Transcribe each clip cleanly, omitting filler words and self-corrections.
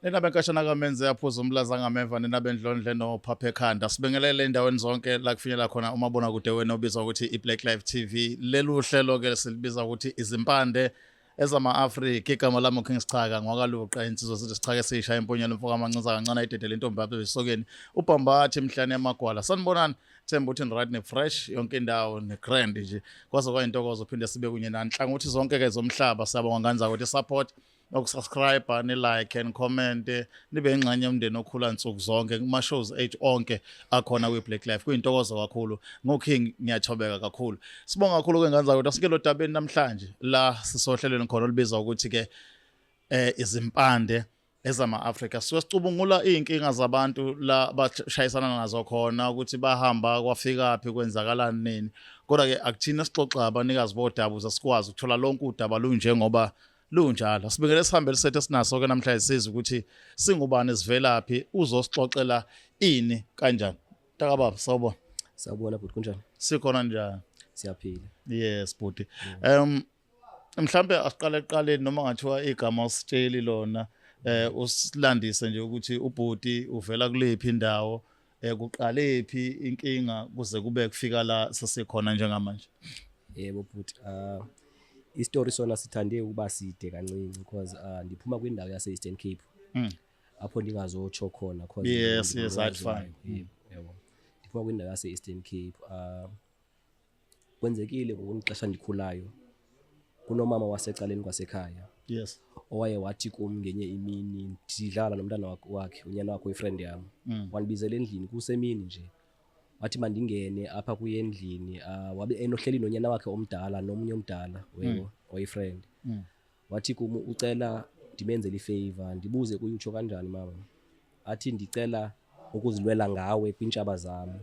Nina benkashana kamenze yaphuza umlaza ngameva nina bendlondle nophaphe ekhanda sibingelele endaweni zonke la kufinyelela khona umabonakude wenu obizwa ukuthi iBlack Live TV lelu hlelo ke silibiza ukuthi izimpande ezama-Afrika igama lami uKing Sichaka ngwakaluqa insizwa sithi Sichaka esishaya empunyeni mfoka amancinza kancane ayidedele intombi yapha esokeni ubhambathi emhlane yamagwala sanibonani themba ukuthi right ne-fresh yonke indawo ne-grand nje kwaze kwayintokozo phinde sibe kunye nani hlangothi zonke-ke zomhlaba siyabonga ngani zakwethu support nokusubscribe ni-like and comment nibe ingxenye yomndeni okhula nsuku zonke kuma-shows ethu onke akhona kwi-Black Life kuyintokozo kakhulu ngoking ngiyathobeka kakhulu sibonga kakhulu-ke ngani zakwethu asikelo dabeni namhlanje la sisohlelweni khona olubizwa ukuthi-ke izimpande ezama-Afrika suke sicubungula iy'nkinga zabantu la bashayisana nazo khona ukuthi bahamba kwafikaphi kwenzakalani nini kodwa-ke akuthina sixoxa abanikazi bodaba ukuze sikwazi ukuthola lonke udaba lunjengoba lunjalo sibekele sihambe lisethe sinaso-ke namhlanje siza ukuthi singubani sivelaphi uzosixoxela ini kanjani takababa sawubona Sawubona bhuti kunjani? sikhona njani Siyaphila. yes bhuti mhlambe asiqale eqaleni noma ngathiwa igama usitsheli lona usilandise nje ukuthi ubhuti uvela kulephi indawo kuqalephi inkinga kuze kube kufika la sesikhona njengamanje. Yebo bhuti, istory sona sithande ukuba side kancinci because ndiphuma kwindawo yase Eastern Cape. Apho ndingazotsho khona cause yes that's fine. Yebo. Ndiphuma kwindawo yase Eastern Cape. Kwenzekile ngixesha ndikhulayo kunomama wasecaleni kwasekhaya. Yes. Owaye wathi kum ngenye imini sidlala nomntana wakhe unyana wakhe oyifriend yami. Wanibizela endlini kusemini nje. Wathi mandingene apha kuyendlini wabe enohleli nonyana wakhe omdala nomunye omdala webo oyifriend. Wathi kum ucela ndimenzele ifavor ndibuze kuye utsho kanjani mama. Athi ndicela ukuzilwela ngawe kwintshaba zami.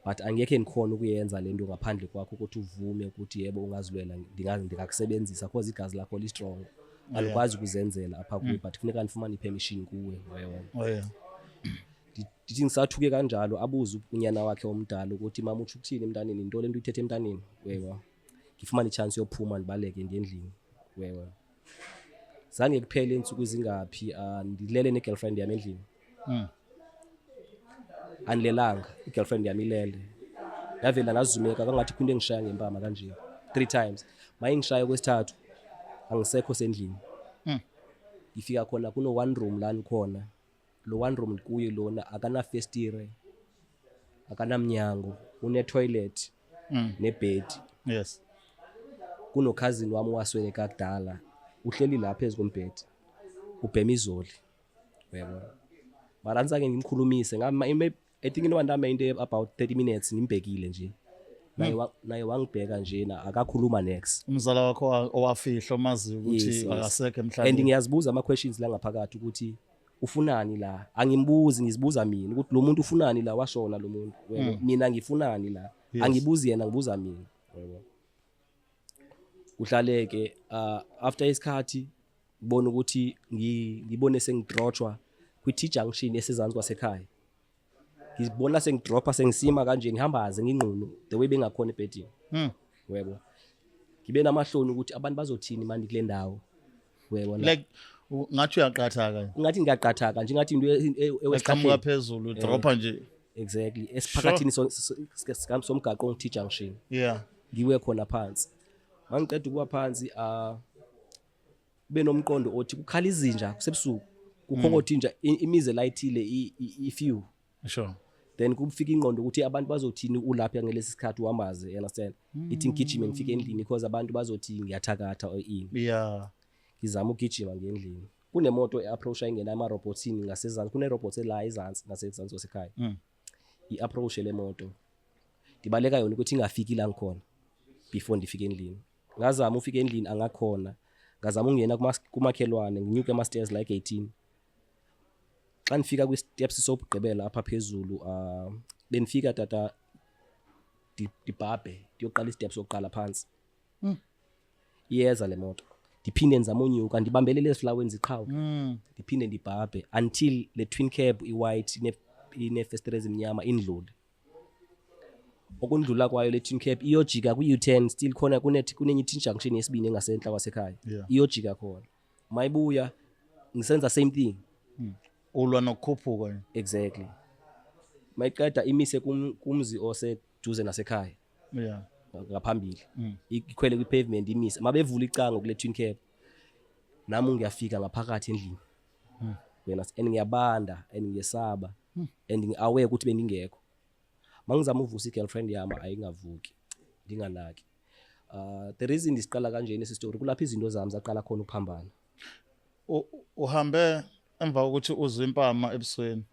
But angeke ngikhona ukuyenza lento ngaphandle kwakho ukuthi uvume ukuthi yebo ungazilwela ndingakusebenzisa because igazi lakho li strong. Alikwazi ukuzenzela apha kuwe but kufuneka ndifumane ipermission kuwe wena. Ndithi ngisathuke kanjalo abuza unyana wakhe omdala ukuthi mama uthi ukuthini emntaneni into lento uyithethe emntaneni wewa. Ngifumana ichance yophuma ndibaleke endlini wewa. Zange kuphele insuku zingaphi ndilele negirlfriend yami endlini. Anilelanga igirlfriend yami ilele. Yavela ngazumeka kangathi kwinto engishaya ngempama kanje 3 times. Mayingishaya kwesithathu angisekho sendlini. Ngifika khona kuno one room la nikhona. Lo one room kuye lona akana festire akanamnyango une toilet nebed. Yes. Kuno cousin wami wasweleka kudala uhleli lapha phezukombhedi ubhema izoli yebo. Baranza ke ngimkhulumise ngama I think inwandame into about 30 minutes nimbekile nje. Naye wangibheka nje na akakhuluma next. Umzala wakho owafihla mazi ukuthi akasekho emhlabeni. And ngiyazibuza ama questions la ngaphakathi ukuthi ufunani la angimbuzi ngizibuza mina ukuthi lo muntu ufunani la washona lo muntu yebo mina ngifunani la angibuzi yena ngibuza mina yebo. Uhlaleke after isikhathi ngibona ukuthi ngibone sengidrothwa kwi-T junction esezansi kwasekhaya. Ngibona sengidropha sengisima kanje ngihambaze nginqunu the way bengakhona ebhedini. Yebo. Ngibe namahloni ukuthi abantu bazothini manje kule ndawo. Yebo like ngathi uyaqathaka. Ngathi ngiyaqathaka nje ngathi into eqhamuka phezulu dropha nje. Exactly. Esiphakathini somgaqo ong-T junction. Yeah. Ngiwe khona phansi. Mangiqeda ukuba phansi benomqondo othi kukhala izinja kusebusuku. Kukhongothi nje imize layithile ifew. Sure. Then kufika ingqondo ukuthi abantu bazothini ulapha ngelesi sikhathi uhambaze you understand. Ithi ngigijime ngifike endlini because abantu bazothi ngiyathakatha or ini. Yeah. Ngizama ukugijima ngendlini. Kunemoto eapproacha ingena ama-robotini ngasezansi kune-robot la ezansi ngasezansi kwasekhaya. I-approach le moto. Ndibaleka yona ukuthi ingafiki la ngikhona before ndifike endlini. Ngazama ufika endlini angakhona. Ngazama ungena kumakhelwane nginyuke ama-stairs like 18. Xa nifika kwi-steps sobugqibela apha phezulu benifika tata dibhabhe ndiyoqala i-steps sokuqala phansi. Iyeza le moto. Ndiphinde nizama unyuka ndibambelele eziflaweni ziqhawe. Ndiphinde ndibhabhe until le twin cab i-white ine-festere ezimnyama indlule. Okundlula kwayo le twin cab iyojika kwi-U10 still khona kunenye i-T junction yesibini engasenhla kwasekhaya. Iyojika khona. Mayibuya ngisenza same thing ulwa nokukhuphuka exactly mayiqeda imise kumzi oseduze nasekhaya yeah ngaphambili ikhwele kwi-pavement imise mabevula icango kule twin cab nami ngiyafika ngaphakathi endlini wena and ngiyabanda and ngiyesaba and ngiaware ukuthi beningekho mangizama uvusa i-girlfriend yami ayingavuki nginganaki the reason isiqala kanjeni isistory kulapha izinto zami zaqala khona ukuphambana uhambe emva kokuthi uzwe impama ebusweni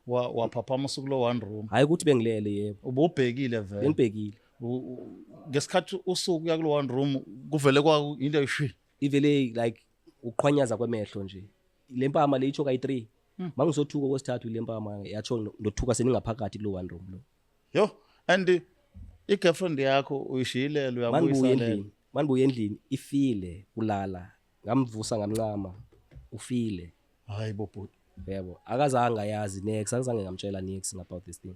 waphaphama usuku 1 room hayi ukuthi bengilele yebo ububhekile vele bengibhekile ngesikhathi usuku ya kulo 1 room kuvele kwa into eshi ivele like uqhwanyaza kwemehlo nje le mpama le icho kayi3 mangisothuka kwesithathu le mpama yacho ndothuka seningaphakathi kulo 1 room lo yo and i-girlfriend yakho uyishiyilele uyabuyisana manibuye endlini ifile kulala ngamvusa ngamncama ufile hayi bobuti yebo akazange yazi next akazange ngamtshela next about this thing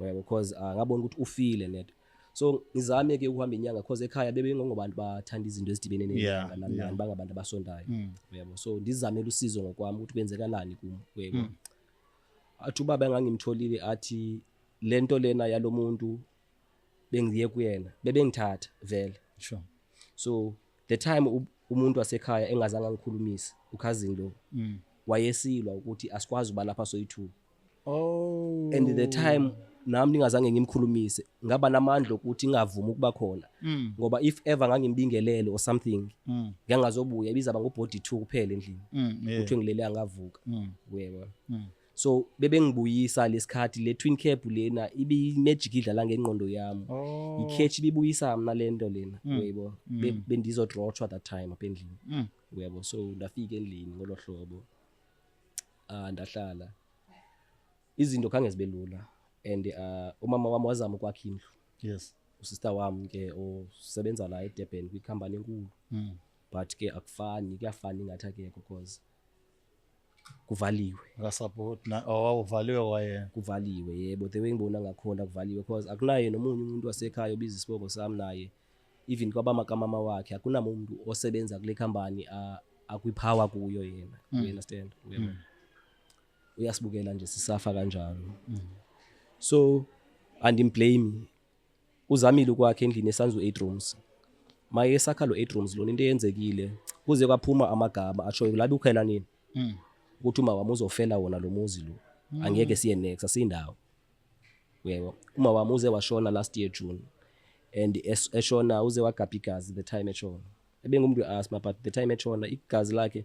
yebo because ngabona ukuthi ufile net so ngizame ke ukuhamba inyanga because ekhaya bebengobantu bathanda izinto ezidibene nenyanga nani bangabantu abasondayo yebo so ndizamela usizo ngokwami ukuthi kwenzekalani kum yebo athi ubaba engangimtholile athi lento lena yalomuntu bengiye kuyena bebengithatha vele sure so the time umuntu wasekhaya engazange ngikhulumise ukhazini lo wayesilwa ukuthi asikwazi uba lapha soyi2 and the time nami ningazange ngimkhulumise ngaba namandla ukuthi ngavuma ukuba khona ngoba if ever ngangimbingelele or something ngiyangazobuya ibizaba ngobody 2 kuphela endlini ukuthi ngilele angavuka weba so bebengibuyisa lesikhathi le twin cab lena ibi magic idlala ngengqondo yami ikhethi bibuyisa mina lento lena webo bendizodrothwa that time apha endlini webo so ndafika endlini ngolohlobo ndahlala izinto khange zibe lula and umama wami wazama ukwakha indlu yes usister wami ke osebenza la eDurban kwikhampani enkulu but ke akufani kuyafana ingathi akekho because kuvaliwe ngasupport na awuvaliwe wayena kuvaliwe yebo the way ngibona ngakhona kuvaliwe because akunaye nomunye umuntu wasekhaya obiza isibongo sami naye even kwaba mama wakhe akunamuntu osebenza kule company akwipower kuyo yena you understand uyabona uyasibukela nje sisafa kanjalo so andimblame uzamile kwakhe endlini esanzu 8 rooms maye sakha lo 8 rooms lona into eyenzekile kuze kwaphuma amagama atsho labi ukhela nini ukuthi uma wami uzofela wona lo muzi lo angeke siye next asindawo yebo uma wami uze washona last year June and eshona uze wagapha igazi the time eshona ebengumuntu asthma but the time eshona igazi lakhe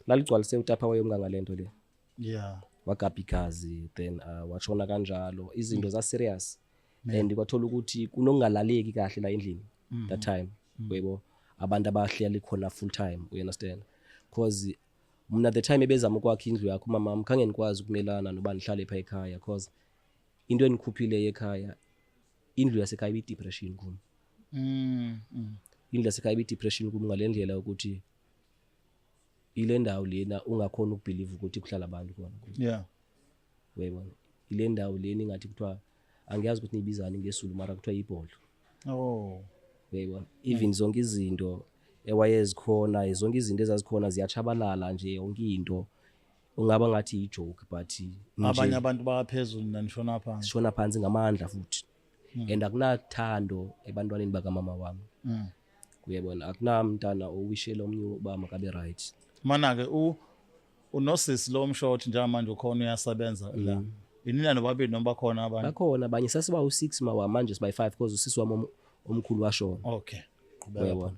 laligcwalise utapha wayomnganga lento le yeah wagapha igazi then washona kanjalo izinto za serious and kwathola ukuthi kunongalaleki kahle la endlini that time yebo abantu abahleli khona full time you understand because mina the time ebezama ukwakha indlu yakho mama mkhange nikwazi ukumelana noba nihlale pha ekhaya because into enikhuphile ekhaya indlu yasekhaya ibi depression kum indlu yasekhaya ibi depression kum ngalendlela ukuthi ile ndawo lena ungakhona ukubelieve ukuthi kuhlala abantu khona yeah wayibona ile ndawo lena ingathi kuthiwa angiyazi ukuthi nibizani ngesulu mara kuthiwa ibhodlo wayibona even zonke izinto ewayezikhona zonke izinto ezazikhona ziyachabalala nje yonke into ungaba ngathi ijoke but abanye abantu baphezulu nanishona phansi shona phansi ngamandla futhi and akunathando ebantwaneni bakamama wami uyabona akunamntana owishela omnye uba makabe right mana ke unosisi lo mshort njengamanje ukhona uyasebenza la inina nobabili noma bakhona abanye bakhona abanye sasiba u6 mawa manje siba 5 because usisi wami omkhulu washona okay qhubeka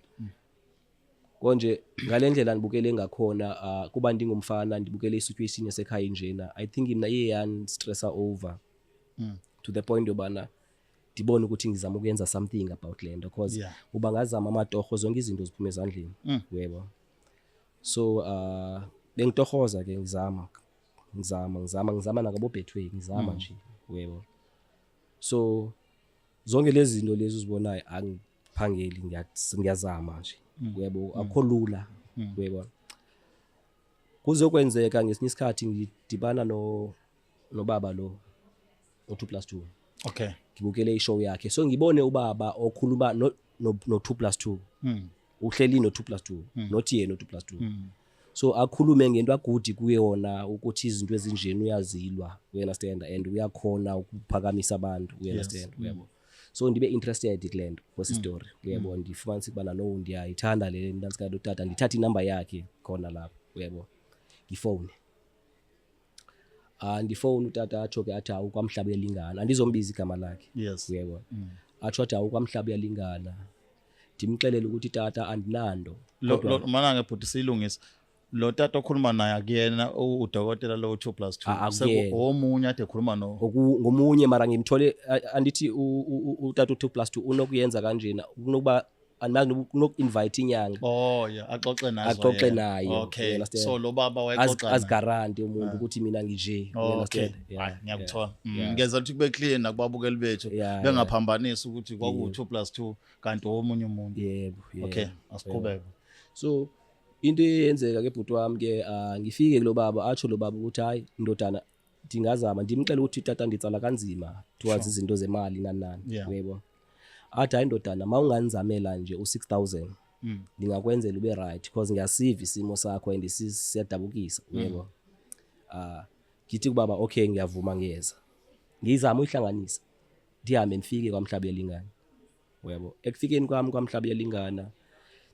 konje ngalendlela nibukele ngakhona kuba ndingumfana ndibukele isituation yasekhaya njena I think mina iyan stressa over to the point yobana ndibone ukuthi ngizama ukuyenza something about lento because uba ngazama amatoho zonke izinto ziphuma ezandleni yebo so bengitohoza ke ngizama nakabo Betway ngizama nje yebo so zonke lezi zinto lezi uzibonayo angiphangeli ngiyazama nje yebo akho lula yebo kuzokwenzeka ngesinye isikhathi ngidibana nobaba lo o2+2 okay ngibukele ishow yakhe so ngibone ubaba okhuluma no2+2 uhleli no2+2 not yena no2+2 so akhulume ngento agudi kuyona ukuthi izinto ezinjeni uyazilwa, you understand, and uyakhona ukuphakamisa abantu, you understand, uyabo. So ndibe interested kulento kwesi story, uyabo, ndifumanisa ukubana no ndiyayithanda le ndantsika utata, ndithatha inamba yakhe khona lapho, uyabo, ngifone ndifone utata atsho ke athi hawu kwaMhlaba uyalingana, andizombiza igama lakhe, uyabo, atsho athi hawu kwaMhlaba uyalingana, ndimxelele ukuthi tata andinando. Mana ngebhuti siyilungisa lo tata okhuluma naye akuyena udokotela lo 2+2 sekuomunye ade ekhuluma no ngomunye, mara ngimthole andithi utata 2+2 unokuyenza kanjena, kunokuba unoku-invite inyanga axoxe naye, okay, so lo baba wayexoxa naye azigarante umuntu ukuthi mina ngije, okay, ngiyakuthola. Ngeza ukuthi kube clear nakubabukeli bethu bengaphambanisi ukuthi kwaku 2+2 kanti omunye umuntu. Yebo, okay, asiqhubeke. So into eyenzeka ke bhuti wami ke ngifike kulo baba, atsho lo baba ukuthi hayi ndodana ndingazama, ndimxela ukuthi tata nditsala kanzima towards izinto zemali nani, yebo. Athi hayi ndodana mawunganizamela nje u6000 ndingakwenzela ube right because ngiyasiva isimo sakho and siyadabukisa, yebo. Ngithi kubaba okay ngiyavuma ngiyeza, ngizama uyihlanganisa ndihambe ndifike kwaMhlaba uyalingana, yebo. Ekufikeni kwami kwaMhlaba uyalingana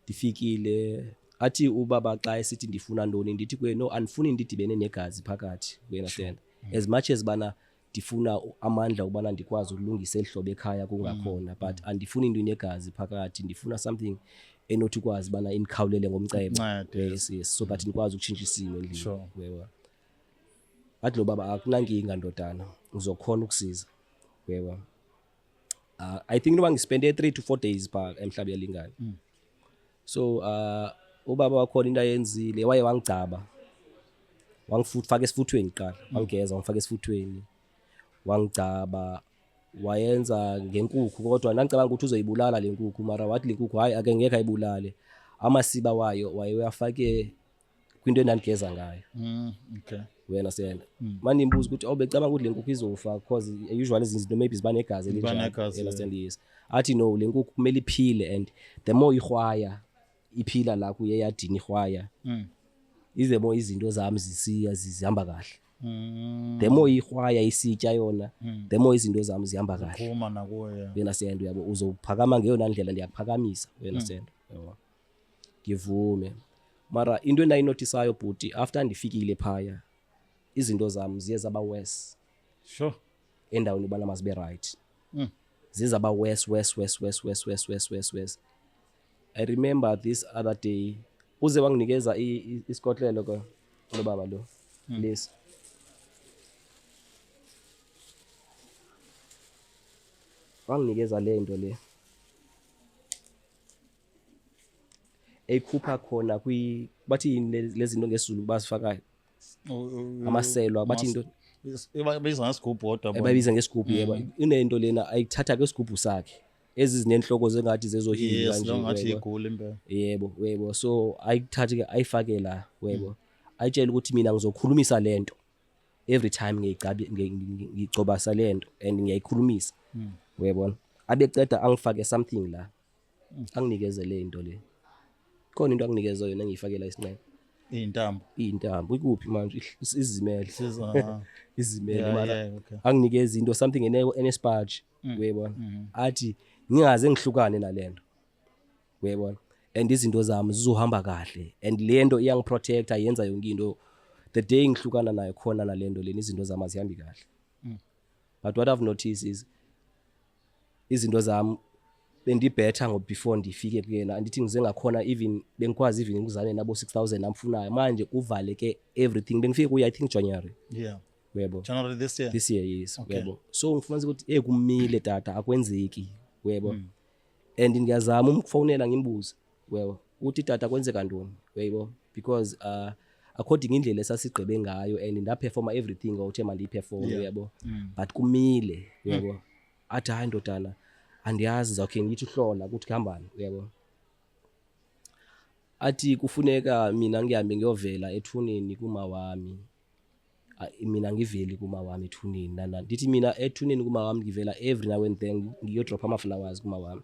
ndifikile, athi ubaba xa esithi ndifuna ntoni ndithi kuye no andifuni ndidibene negazi phakathi, you understand, as much as bana ndifuna amandla ubana ndikwazi ukulungisa ehlobo ekhaya kungakhona, but andifuni into inegazi phakathi, ndifuna something enothi kwazi bana imkhawulele ngomcebo, yes, so that ndikwazi ukutshintsha isimo endlini, yebo. Athi lo baba akunankinga ndodana uzokhona ukusiza, yebo. I think noba ngispende 3 to 4 days pha eMhlaba uyalingana. So ubaba wakhona into ayenzile, waye wangicaba, wangifaka esifuthweni qala, wangigeza wangifaka esifuthweni, wangicaba, wayenza ngenkukhu, kodwa nangicabanga ukuthi uzoyibulala le nkukhu, mara wathi le nkukhu hayi ake ngeke ayibulale, amasiba wayo uyafake kwinto endandigeza ngayo, okay, you understand. Manje imbuza ukuthi awubecabanga ukuthi le nkukhu izofa because usually izinto maybe ziba negazi elinjalo, you understand, yes. Athi no le nkukhu kumele iphile, and the more ihwaya iphila la kuye yadini ihwaya, ize mo izinto zami zisiya zihamba kahle, the more ihwaya isitya yona, the more izinto zami zihamba kahle, phuma nakuye, you understand, uyabo. Uzophakama ngeyona ndlela ndiyakuphakamisa, you understand, yabo. Ngivume, mara into endayinotisayo bhuti after ndifikile phaya izinto zami ziye zaba worse, sure, endaweni ubana mazibe right, ziye zaba worse. I remember this other day uze wanginikeza isikotlelo lo baba lo, lesi wanginikeza le nto le eyikhupha khona bathi lezi zinto ngesizulu basifaka amaselwa, bathi into bayibiza ngesigubhu, kodwa bayibiza ngesigubhu, yebo. Inento lena ayithatha kwesigubhu sakhe ezizinenhloko zengathi zezohila kanje, ngathi igula impela, yebo. So ayithathe ke ayifake la, yebo, ayitshela ukuthi mina ngizokhulumisa lento every time ngicobasa lento and ngiyayikhulumisa, uyabona. Abeceda angifake something la, anginikeze le into le, khona into anginikeze yona engiyifakela isinqele, iy'ntambo ikuphi manje izimele izimele, mara anginikeze into something enespaji, uyabona. Athi ngingaze ngihlukane nalento, uyabona, and izinto zami zizohamba kahle, and lento iyangiprotect, ayenza yonke into. The day ngihlukana nayo khona nalento leni izinto zami azihambi kahle, but what I've noticed is izinto zami bendibhetha ngo before ndifike kuyena, andithi ngize ngakhona even bengikwazi even ngizane nabo 6000 amfunayo, manje uvaleke everything. Bengifike kuye I think January, yebo, January this year, yes, yebo. So ngifumanisa ukuthi kumile tata akwenzeki, yebo, and ngiyazama umfonela ngimbuze, yebo, uthi tata kwenzeka ntoni, yebo, because according indlela esasigqibe ngayo and ndaperforma everything uthe mandiyiperform, yebo, but kumile, yebo. Athi hayi ndodana andiyazi okay ngithi uhlola ukuthi kuhambani, yebo. Athi kufuneka mina ngihambe ngiyovela ethuneni kuma wami, mina ngiveli kuma wami ethuneni nana, ndithi mina ethuneni kuma wami ngivela every now and then ngiyodrop ama flowers kuma wami,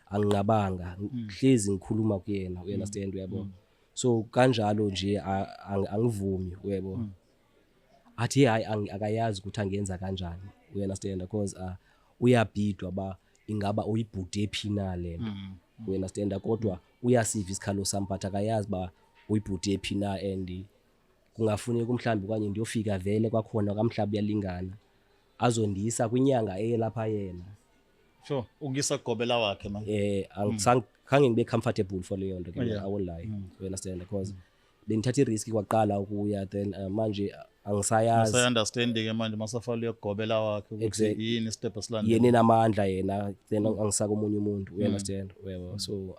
anginqabanga hlezi ngikhuluma kuyena, you understand, uyabo. so kanjalo nje angivumi uyebo athi hayi akayazi ukuthi angenza kanjani you understand because uyabhidwa ba ingaba uyibhude ephina lento you understand kodwa uyasiva isikhalo sami but akayazi ba uyibhude ephina and kungafuneka umhlambi kwanye ndiyofika vele kwakhona kamhlaba uyalingana azondisa kwinyanga lapha yena sure ukuyisa kugobela wakhe manje khange ngibe comfortable for leyo nto ke I won't lie you understand because benithatha i-risk kwaqala ukuya then manje angisayazi understanding manje masafala ukugobela wakhe ukuthi yini step esilandela yena enamandla yena then angisaka omunye umuntu you understand webo so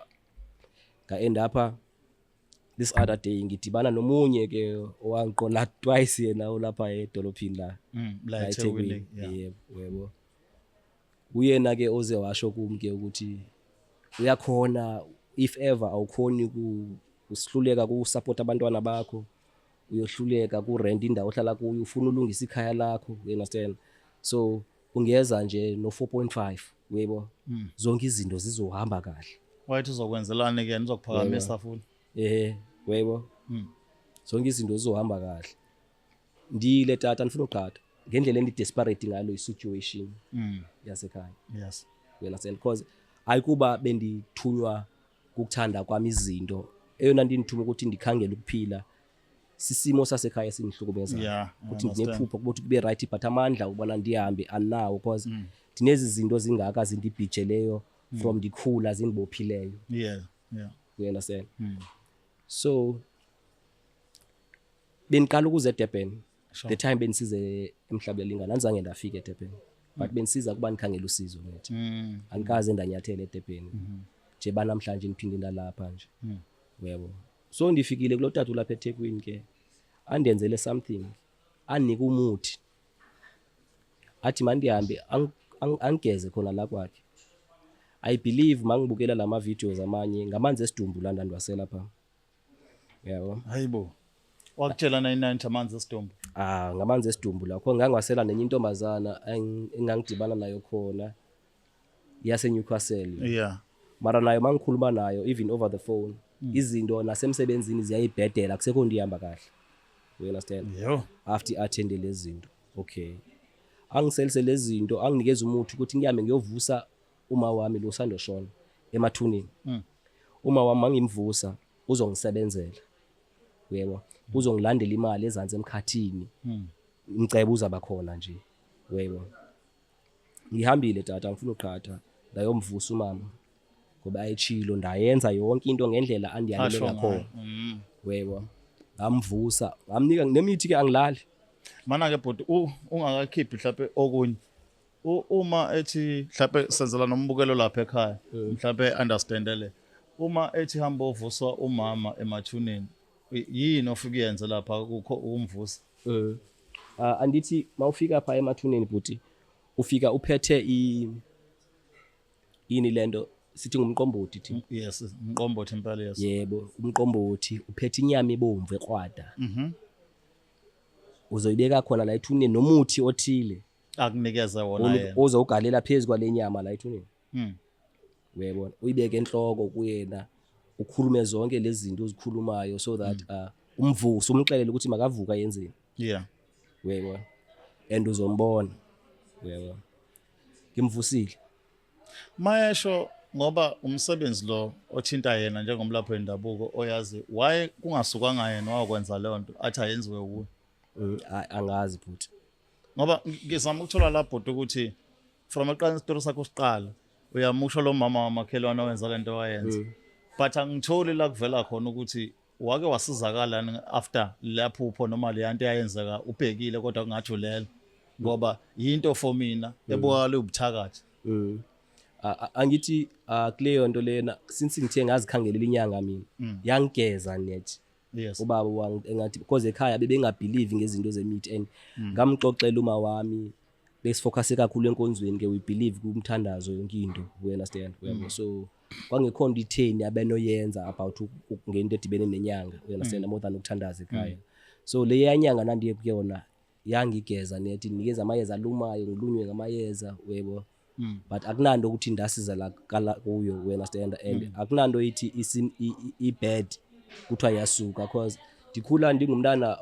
ga end up this other day ngidibana nomunye ke owangiqola twice yena olapha edolophini la eThekwini yebo uyena ke oze washo kumke ukuthi uyakhona if ever awukhoni usihluleka ku support abantwana bakho uyohluleka ku rent indawo ohlala kuyo ufuna ulungisa ikhaya lakho you understand so ungeza nje no 4.5 yebo zonke izinto zizohamba kahle wathi uzokwenzelana ke nizokuphakamisa futhi yebo zonke izinto zizohamba kahle ndile tata ngifuna uqhatha ngendlela endi desperate ngalo i-situation yasekhaya yes you understand because ayikuba bendithunywa ukuthanda kwami izinto eyona ndinithuma ukuthi ndikhangela ukuphila sisimo sasekhaya sinihlukumeza ukuthi nginephupho ukuthi kube right but amandla ubona ndihambe anawo because dinezi zinto zingaka zindibhijeleyo from dikhula zinibophileyo yeah you understand so beniqala ukuze eDurban the time benisize emhlabeni lingana anzange ndafika eDurban but benisiza kuba nikhangela usizo nethi anikaze ndanyathela eDurban nje banamhlanje niphinde ndalapha nje yebo so ndifikile kulo tatu lapha eThekwini ke andenzele something anika umuthi athi mandihambe angigeze khona la kwakhe I believe mangibukela lama videos amanye ngamanzi esidumbu la ndandwasela pha yabo hayibo wakutshela 99 amanzi esidumbu ngamanzi esidumbu la khona ngangwasela nenye intombazana engangidibana nayo khona yase Newcastle mara nayo mangikhuluma nayo even over the phone izinto nasemsebenzini ziyayibhedela kusekho ndihamba kahle you understand after attend lezi zinto okay angiselise lezi zinto anginikeza umuthi ukuthi ngihambe ngiyovusa uma wami lo sandoshona emathuneni uma wami mangimvusa uzongisebenzela yebo uzongilandela imali ezansi emkhathini ngiceba uzaba khona nje yebo ngihambile tata ngifuna uqhatha ndayomvusa umama ngoba ayechilo ndayenza yonke into ngendlela andiyanele ngakho yebo ngamvusa ngamnika nemithi ke angilali mana ke bhuti ungakakhiphi mhlawumbe okunye uma ethi mhlawumbe senzela nombukelo lapha ekhaya mhlawumbe understandele uma ethi hamba ovuswa umama emathuneni yini ofika yenza lapha umvusa andithi mawufika pha emathuneni bhuti ufika uphethe ini lento sithi ngumqombothi thi yes umqombothi impela yes yebo umqombothi uphethe inyama ebomvu eqwada uzoyibeka khona la ethuneni nomuthi othile akunikeza wona yena ozowugalela phezulu kwale nyama la ethuneni uyabona uyibeke enhloko kuyena ukhulume zonke lezi zinto ozikhulumayo so that umvuso umxelele ukuthi makavuka yenzeni uyabona and uzombona uyabona ngimvusile mayesho ngoba umsebenzi lo othinta yena njengomlaphi wendabuko oyazi why kungasukanga yena wakwenza leyo nto athi ayenziwe kuwe angazi futhi ngoba ngizama ukuthola lapho ukuthi from eqala isitori sakho siqala uyamusho lo mama wamakhelwane owenza lento wayenza but angitholi la kuvela khona ukuthi wake wasizakala after lapho noma le yanto eyenzeka ubhekile kodwa kungajulela ngoba yinto for mina ebukala ubuthakathi angithi kuleyo nto lena since ngithe ngazikhangelela inyanga mina yangigeza nethi ubaba wangi engathi because ekhaya bebengabelieve ngezinto zemithi and ngamxoxela uma wami besifocus kakhulu enkonzweni ke we believe kumthandazo yonke into you understand so kwangekhona itheni abenoyenza about ngento edibene nenyanga you understand more than ukuthandaza ekhaya so le yanyanga nandiye kuyona yangigeza nethi nikeza amayeza alumayo ngilunywe ngamayeza yebo but akunando ukuthi ndasiza la kala kuyo you understand and akunando ithi i bad kuthiwa yasuka cause ndikhula ndingumntana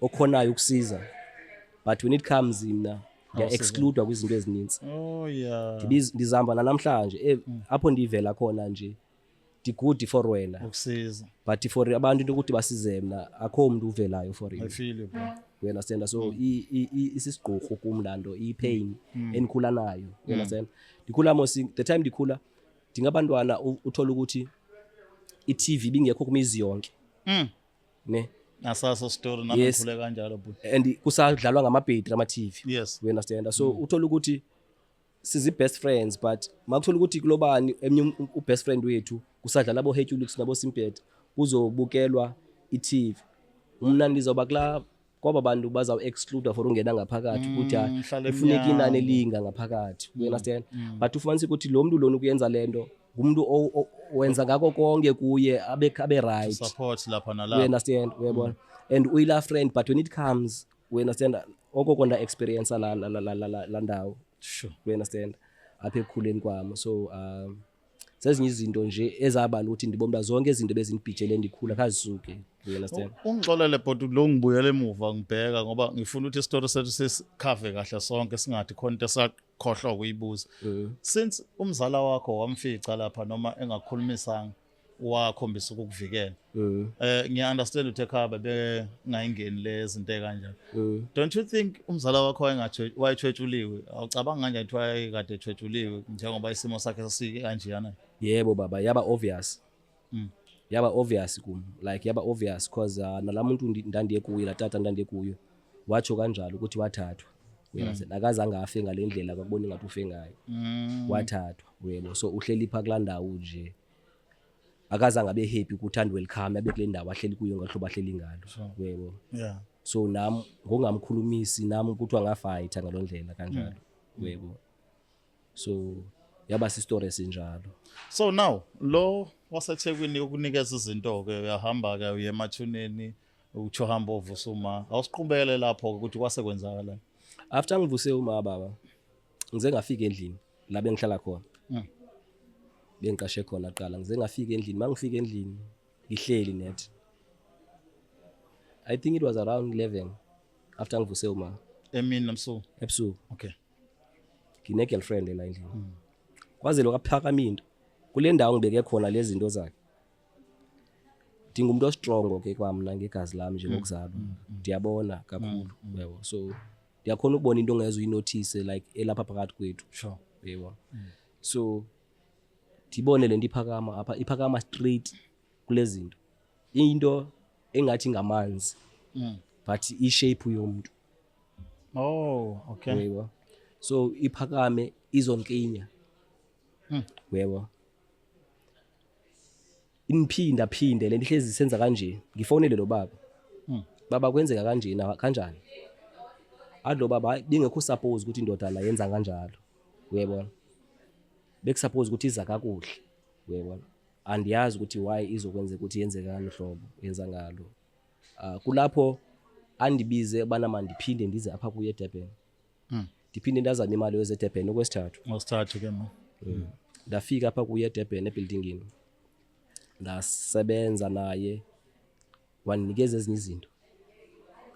okhonayo ukusiza but when it comes mina ngiya-excludwa kwizinto ezininzi. Oh yeah. Ndizihamba nanamhlanje apho ndivela khona nje ndi-good for wena Ukusiza. but for abantu into ukuthi basize mna akho umuntu uvelayo for I you. feel you, bro. You understand? So isisigqoko kum laa nto i-pain endikhula nayo. You understand? Ndikhula the time ndikhula ndingabantwana uthola ukuthi i-TV ibingekho kumizi yonke. Ne? Nasaso story nami ngikhule kanjalo but. And kusadlalwa ngamabhetri ama-TV. Yes. You understand? So uthola ukuthi sizi-best friends but makuthola ukuthi kulobani emnye u-best friend wethu kusadlala abo-Hercules nabo-Simpet kuzobukelwa i-TV. Mna ndizoba kula kwaba bantu bazawu-excluda for ungena ngaphakathi ukuthi kufuneka inani elinga ngaphakathi. You understand? But ufumanisa ukuthi lo muntu lona ukuyenza lento ngumuntu wenza ngako konke kuye abe right. Support lapha You nalapha. understand? Uyabona? And uyila friend but when it comes you understand okokonda experience la ndawo. Sure. You understand? Apha ekukhuleni kwami. So sezinye izinto nje ezabala ukuthi ndibona zonke izinto bezindibhijele ndikhula khazisuke. You understand? Ungixolele bhuti lo ngibuyele emuva ngibheka ngoba ngifuna ukuthi isitori sethu sesikhave kahle sonke singathi khona into esakhohlwa ukuyibuza. Since umzala wakho wamfica lapha noma engakhulumisanga wakhombisa ukukuvikela. Ngiya-understand ukuthi ekhaya bengayingeni lezinto ekanjalo. Don't you think umzala wakho wayethwetshuliwe? Awucabanga kanjani ukuthi wayekade ethwetshuliwe njengoba isimo sakhe sasikanjeyana? Yebo baba yaba obvious. Yaba obvious kum like yaba obvious cause nalamuntu ndandiye kuye la tata ndandiye kuyo watsho kanjalo ukuthi wathathwa. Uyabona akazange afe ngalendlela akubona ngathi ufe ngayo. Wathathwa uyebo so uhleli pha kula ndawo nje akazange abe happy ukuthi and welcome abe kule ndawo ahleli kuyo ngahlobo ahleli ngalo uyebo. Yeah. So nami ngongamkhulumisi nami kuthiwa ngafight ngalondlela kanjalo uyebo. So yaba si story esinjalo. So now lo waseThekwini ukunikeza izinto ke uyahamba ke uye emathuneni uthi uhamba ovusuma awusiqhubekele lapho ukuthi kwasekwenzakala. After ngivuse uma baba ngize ngafika endlini la bengihlala khona. Bengiqashe khona qala ngize ngafika endlini mangifika endlini ngihleli net. I think it was around 11 after ngivuse uma Emini namsuku. ebusuku. Okay. Ngine girlfriend la endlini. Kwaze lokaphakama into kule ndawo ngibeke khona lezi zinto zakhe. Dingumuntu ostrong ke kwamna ngegazi lami nje ngokuzalwa. Ndiyabona kakhulu yebo. So ndiyakhona ukubona into ongezo uyinotice like elapha phakathi kwethu. Sure. Yebo. So ndibone lento iphakama apha iphakama straight kulezi zinto. Into engathi ngamanzi. But i-shape yomuntu. Oh, okay. Yebo. So iphakame izonkinya. Yebo. Iniphinda phinde lento ihlezi isenza kanje. Ngifonele lo baba. Baba kwenzeka kanje na kanjani? Adlo baba bengekho suppose ukuthi indoda la yenza kanjalo. Uyabona? Bekusuppose ukuthi iza kakuhle. Uyabona? Andiyazi ukuthi why izokwenza ukuthi yenze ngalo hlobo yenza ngalo. Kulapho andibize bana mandiphinde ndize apha kuye eDurban. Ndiphinde ndazama imali weze eDurban okwesithathu. Ngosithathu ke ma. Ndafika apha kuye eDurban ebuildingini. Ndasebenza naye waninikeza ezinye izinto.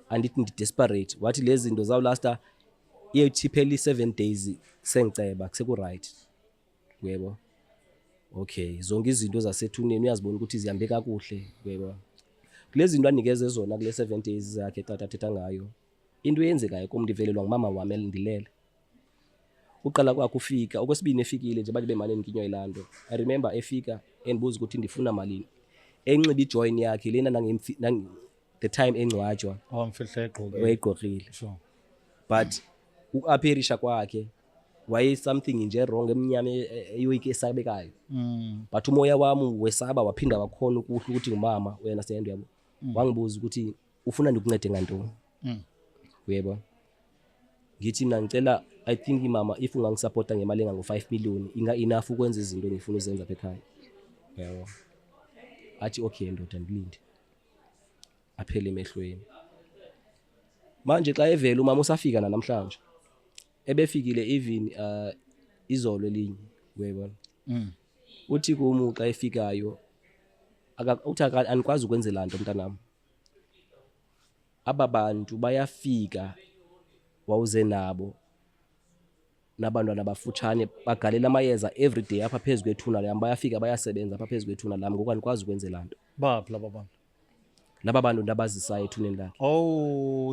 Andithi ndi-desperate wathi lezi zinto zawulasta iyothi pheli 7 days sengiceba kuseku right. Yebo. Okay, zonke izinto zasethuneni uyazibona ukuthi zihambe kakuhle, yebo. Kulezi zinto anikeze zona kule 7 days zakhe tata thetha ngayo. Into eyenzekayo kumndivelelwa ngumama wami elindilele. Uqala kwakhe ufika, okwesibini efikile nje bathi bemali engikinywa ilando. I remember efika endibuza ukuthi ndifuna malini. Enxiba ijoin yakhe lena the time engcwatshwa. Wamfihla egqoke. Wayigqokile. Sure. But uapherisha kwakhe waye something nje wrong emnyama eyoyike esabekayo. But umoya wami wesaba waphinda wakhona ukuthi ngumama wena stand yabo. Wangibuza ukuthi ufuna ndikuncede ngantoni. Yebo. Ngithi mina ngicela I think mama if ungangisupporta ngemali enga ngo5 million inga enough ukwenza izinto engifuna uzenza apha ekhaya. Yebo. Athi okay ndoda ngilinde. Aphele emehlweni. Manje xa evela umama usafika namhlanje. Ebefikile even izolo elinye uyayibona. Uthi kumu xa efikayo uthi anikwazi ukwenza lanto mntanami. Aba bantu bayafika wawuze nabo nabantwana abafutshane bagalela amayeza everyday apha phezu kwethuna lam, bayafika bayasebenza apha phezu kwethuna lam, ngoku andikwazi ukwenza lanto. baphi laba bantu? Laba bantu ndabazisayo ethuneni lakhe.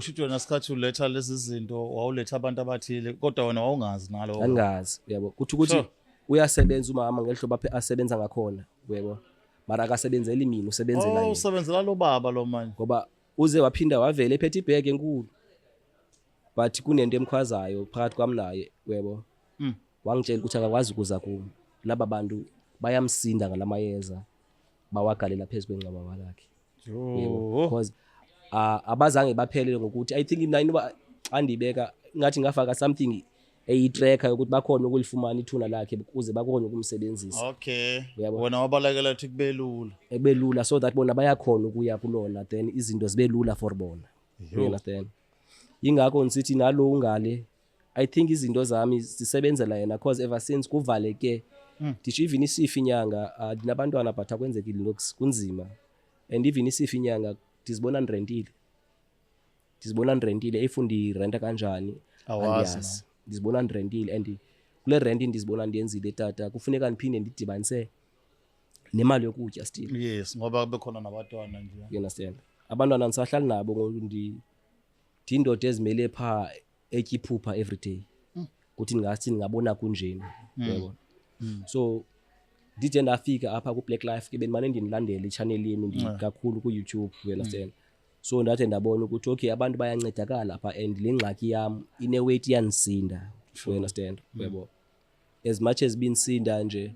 Shito wena sikhathi uletha lezi zinto wawuletha abantu abathile kodwa wena wawungazi nalo. Angazi, uyabo. Kuthi ukuthi uyasebenza umama ngeli hlobo asebenza ngakhona, uyabo. Mara akasebenzeli mina, usebenzela yena. Usebenzela lo baba lo manje. Ngoba uze waphinda wavela ephethe ibhegi enkulu. But kunento emkhwazayo phakathi kwami naye, uyabo. Wangitshela ukuthi akakwazi ukuza kum. Laba bantu bayamsinda ngalamayeza bawagalela phezu kwengcwaba lakhe. Yebo, because abazange baphelele ngokuthi I think mina andibeka ngathi ngafaka something eyi-tracker yokuthi bakhona ukulifumana ithuna lakhe ukuze bakhona ukumsebenzisa. Okay. Wena wabalekela ukuthi kube lula so that bona bayakhona ukuya kulona, then izinto zibe lula for bona. You understand? Yingakho nisithi nalo ungale, I think izinto zami zisebenzela yena because ever since kuvaleke disho even isifi inyanga dinabantwana but akwenzekile looks kunzima. And even isifi inyanga ndizibona ndirentile if ndirenta kanjani awazi. Ndizibona ndirentile and kule rent ndizibona ndiyenzile tata kufuneka ndiphinde ndidibanise nemali yokutya still. Yes, ngoba bekhona nabantwana nje. You understand? Abantwana ndisahlala nabo ndindoda ezimele pha etyiphupha everyday. Kuthi ngathi ngabona kunjeni, yebo. So DJ ndafika apha ku Black Life ke benimane ndinilandela ichannel yenu kakhulu ku YouTube, you understand? So ndathi ndabona ukuthi okay abantu bayancedakala apha and lengxaki yam ine weight yansinda, you understand? Yebo. As much as binsinda nje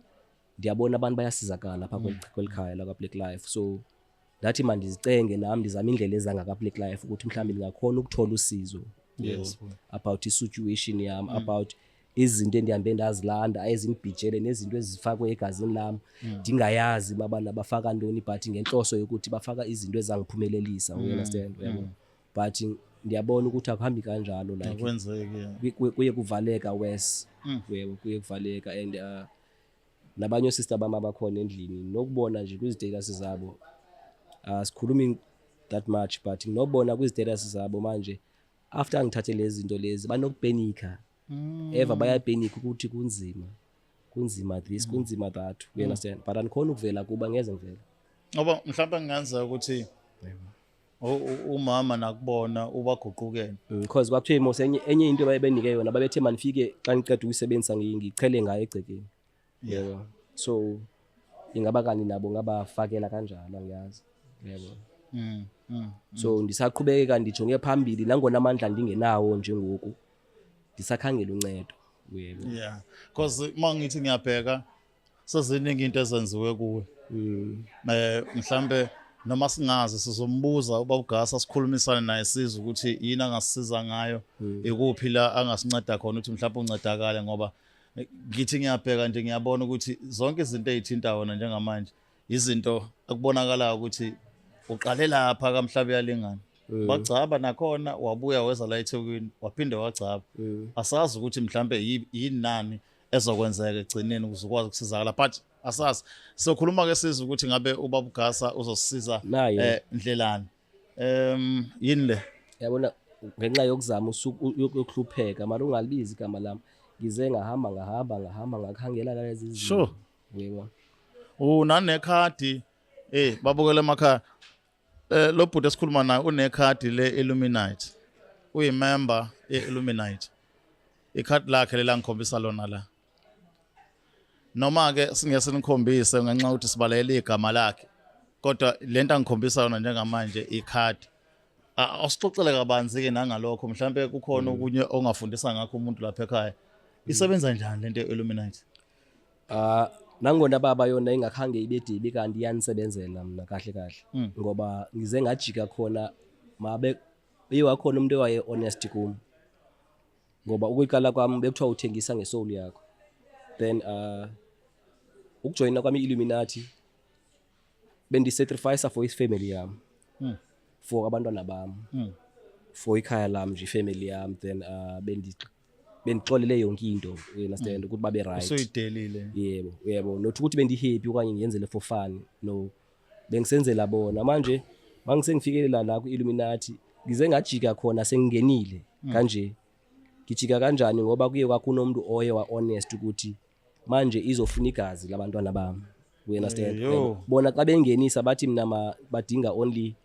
ndiyabona abantu bayasizakala apha kwelikhaya la Black Life. So ndathi mandizicenge nami ndizama indlela ezanga ka Black Life ukuthi mhlawumbe ningakhona ukuthola usizo. Yes. About i-situation yami, about izinto endihambe ndazilanda ezingibhijele nezinto ezifakwe egazini lami ndingayazi babana bafaka ntoni but ngenhloso yokuthi bafaka izinto ezangiphumelelisa, you understand? But ndiyabona ukuthi akuhambi kanjalo like akwenzeki. Kuye kuvaleka wes, kuye kuvaleka and nabanye sister bama bakhona endlini nokubona nje kwizistatus zabo sikhulumi that much but nobona kwizistatus zabo manje after ngithathe lezi zinto lezi banokupanika. Eva bayapanika ukuthi kunzima this kunzima that, you understand? But andikhona ukuvela kuba ngeze ngivela ngoba mhlawumbe ngingenza ukuthi umama nakubona ubaguqukene because kwakuthiwe mos enye into babenike yona babethe manifike xa ngiqeda ukuyisebenzisa ngichele ngayo egcekeni, yebo. So ingaba kani nabo ngabafakela kanjalo angiyazi, yebo. So ndisaqhubeka ndijonge phambili nangona amandla ndingenawo njengoku ndisakhangela uncedo, yebo. Yeah, because mangithi ngiyabheka seziningi into ezenziwe kuwe. Mhlambe noma singazi sizombuza ubawugasa sikhulumisane naye sizwe ukuthi yini angasisiza ngayo, ikuphi la angasinceda khona ukuthi mhlawumbe uncedakale, ngoba ngithi ngiyabheka nje ngiyabona ukuthi zonke izinto ezithinta wona njengamanje izinto akubonakala ukuthi uqale lapha kaMhlabe yalingana. Bagcaba nakhona wabuya weza la eThekwini waphinde wagcaba. Asazi ukuthi mhlambe yini nani ezokwenzeka egcineni ukuze ukwazi ukusizakala, but asazi sokhuluma ke sizwe ukuthi ngabe ubabugasa uzosisiza ndlelani. Yini le yabona ngenxa yokuzama yokuhlupheka mara ungalibizi igama lami ngize ngahamba ngakhangela lezi zinto. Sure, yebo. Unanekhadi babukele emakhaya. Lo bhuti esikhuluma naye unekhadi le-Illuminati, uyimember ye-Illuminati. Ikhadi lakhe lelangikhombisa lona la. Noma-ke singese nikhombise ngenxa ukuthi sibalekele igama lakhe, kodwa lento angikhombisa yona njengamanje ikhadi. Awusixoxele kabanzi-ke nangalokho mhlawumbe kukhona okunye ongafundisa ngakho umuntu lapha ekhaya. Isebenza njani lento ye-Illuminati? Nangona baba yona ingakhange ibedibi kanti iyanisebenzela mina kahle ngoba ngize ngajika khona mabe beyiwakhona umuntu owaye honest kum, ngoba ukuyiqala kwami bekuthiwa uthengisa ngesoul yakho, then ukujoyina kwami i-Illuminati bendisacrifice for ifamily yami, for abantwana bami, for ikhaya lami nje ifamily yami, then bendixolele yonke into, you understand, ukuthi babe right. Usuyidelile. Yebo, not ukuthi bendihappy okanye ngiyenzele for fun, no. bengisenzela bona manje mangisengifikelela la ku-Illuminati ngize ngajika khona sengingenile kanje ngijika kanjani ngoba kuye kwakunomuntu oye wa-honest ukuthi manje izofuna igazi labantwana bami we understand bona xa bengenisa bathi mina badinga only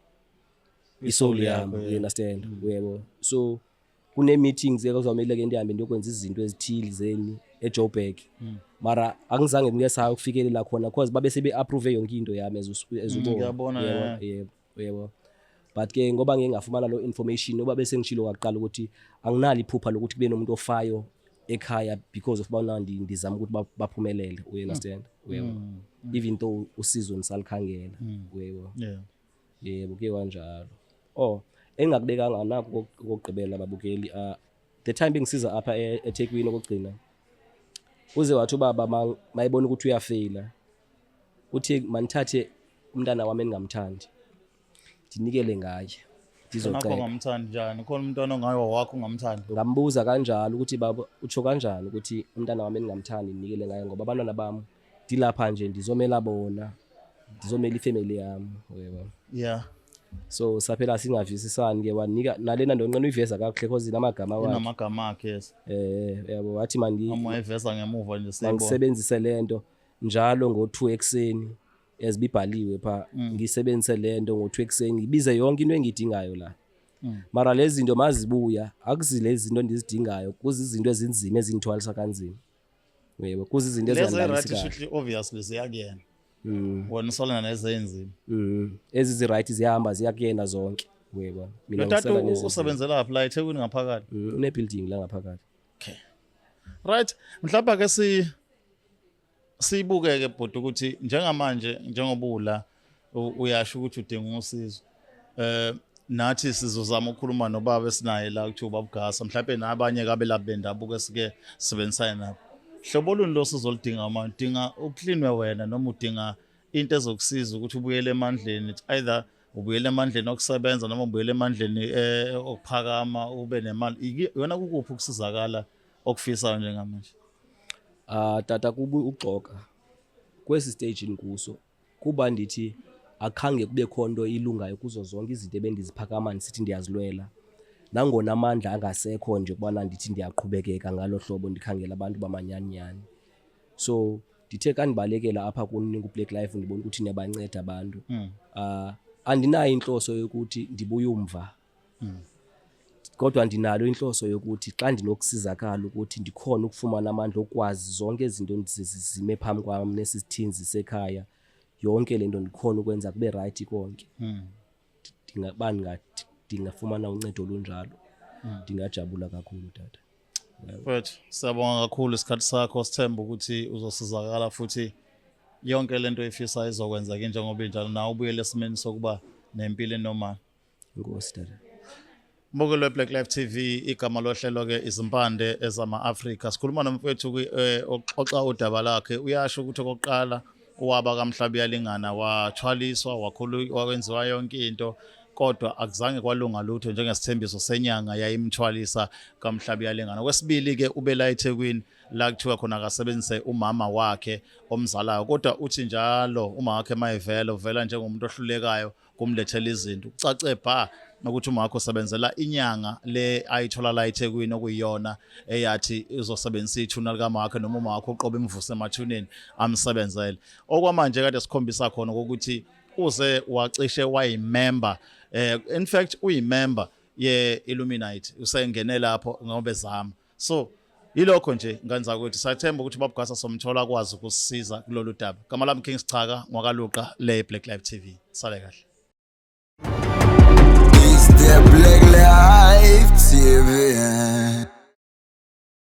isoul yami we understand yebo so kune meetings ekuzomela ke ndihambe ndiyokwenza izinto ezithile zeni eJoburg mara angizange ngike sayo ukufikelela khona because babe sebe approve yonke into yami ngiyabona yebo but ke ngoba ngeke ngafumana lo information ngoba bese ngishilo kwaqala ukuthi anginali iphupha lokuthi kube nomuntu ofayo ekhaya because of bana ndizama ukuthi baphumelele we understand yebo even though usizo nisalikhangela yebo yebo ke kanjalo engakubekanga nakho kokugqibela babukeli the time bengisiza apha eThekwini okugcina uze wathi ubaba mayibona ukuthi uyafaila uthi manithathe umntana wami engamthandi ndinikele ngaye ngizocela ngamthandi njani khona umntwana ongayo wakho ungamthandi ngambuza kanjalo ukuthi baba utsho kanjani ukuthi umntana wami engamthandi ndinikele ngaye ngoba abantwana bami dilapha nje ndizomela bona ndizomela ifamily yami yebo so saphela singavisisani ke wanika nalena ndo nqena uyiveza kakuhle because inamagama wakhe inamagama akhe yes yabo wathi ayiveza ngemuva nje sibona ngisebenzise lento njalo ngo2 ekseni ezibibhaliwe pha ngisebenzise lento ngo2 ekseni ngibize yonke into engidingayo la mara lezi zinto mazibuya akuzilezi zinto ndizidingayo kuzi izinto ezinzima ezingithwalisa kanzima yebo kuzi izinto ezandalisika lezi right obviously ziyakuyena wona usolana nezenzima ezi right ziyahamba ziyakuyena zonke yebo mina ngisela nezi usebenzela lapha la eThekwini ngaphakathi une building la ngaphakathi okay right mhlawumbe ke sibukeke bhuti ukuthi njengamanje njengobula uyasho ukuthi udinga usizo nathi sizozama ukukhuluma nobaba esinaye la kuthi ubaba Gasa mhlawumbe nabanye kabe labendabuko esike sibenzisana nabo hlobo luni lo sizolidinga manje udinga uklinwe wena noma udinga into ezokusiza ukuthi ubuyele emandleni either ubuyele emandleni okusebenza noma ubuyele emandleni okuphakama ube nemali yona kukuphi ukusizakala okufisayo njengamanje tata kubu uxoka kwesi stage inkuso kuba ndithi akhange kube khonto ilungayo kuzo zonke izinto ebendiziphakama ndisithi ndiyazilwela nangona amandla angasekho nje kubana ndithi ndiyaqhubekeka ngalo hlobo ndikhangela abantu bamanyanyani so ndithe kandibalekela apha kuni ku-Black Life ndibona ukuthi niyabanceda abantu andinayo inhloso yokuthi ndibuye umva kodwa ndinalo inhloso yokuthi xa ndinokusizakala ukuthi ndikhona ukufumana amandla okwazi zonke izinto ndizime phambi kwami nesithinzi sekhaya yonke lento ndikhona ukwenza kube right konke ndingafumana uncedo olunjalo ndingajabula kakhulu tata mfethu siyabonga kakhulu isikhathi sakho sithemba ukuthi uzosizakala futhi yonke lento efisa izokwenza ke njengoba injalo nawe ubuyele esimeni sokuba nempilo enormal inkosi tata Mbukelo we-Black Life TV igama lohlelo ke izimpande ezama-Afrika sikhuluma nomfethu oxoxa udaba lakhe uyasho ukuthi okokuqala uwaba kaMhlabi yalingana wathwaliswa wakwenziwa yonke into kodwa akuzange kwalunga lutho njengesithembiso senyanga yayimthwalisa kaMhlabi yalingana kwesibili ke ube la eThekwini la kuthiwa khona akasebenzise umama wakhe omzalayo kodwa uthi njalo uma wakhe mayivela uvela njengomuntu ohlulekayo kumlethela izinto ucace bha ukuthi uma wakho usebenzela inyanga le ayithola la eThekwini okuyiyona eyathi uzosebenzisa ithuna likama wakhe noma uma wakho uqoba imvuse emathuneni amsebenzele okwamanje kade sikhombisa khona ukuthi uze wacishe wayimember in fact uyimember ye-Illuminati usengene lapho ngoba ezama so yilokho nje ngenza ukuthi sathemba ukuthi Baba Gasa somthola akwazi ukusisiza kulolu daba. Gama lami King Sichaka ngwakaluqa le Black Life TV. Sale kahle.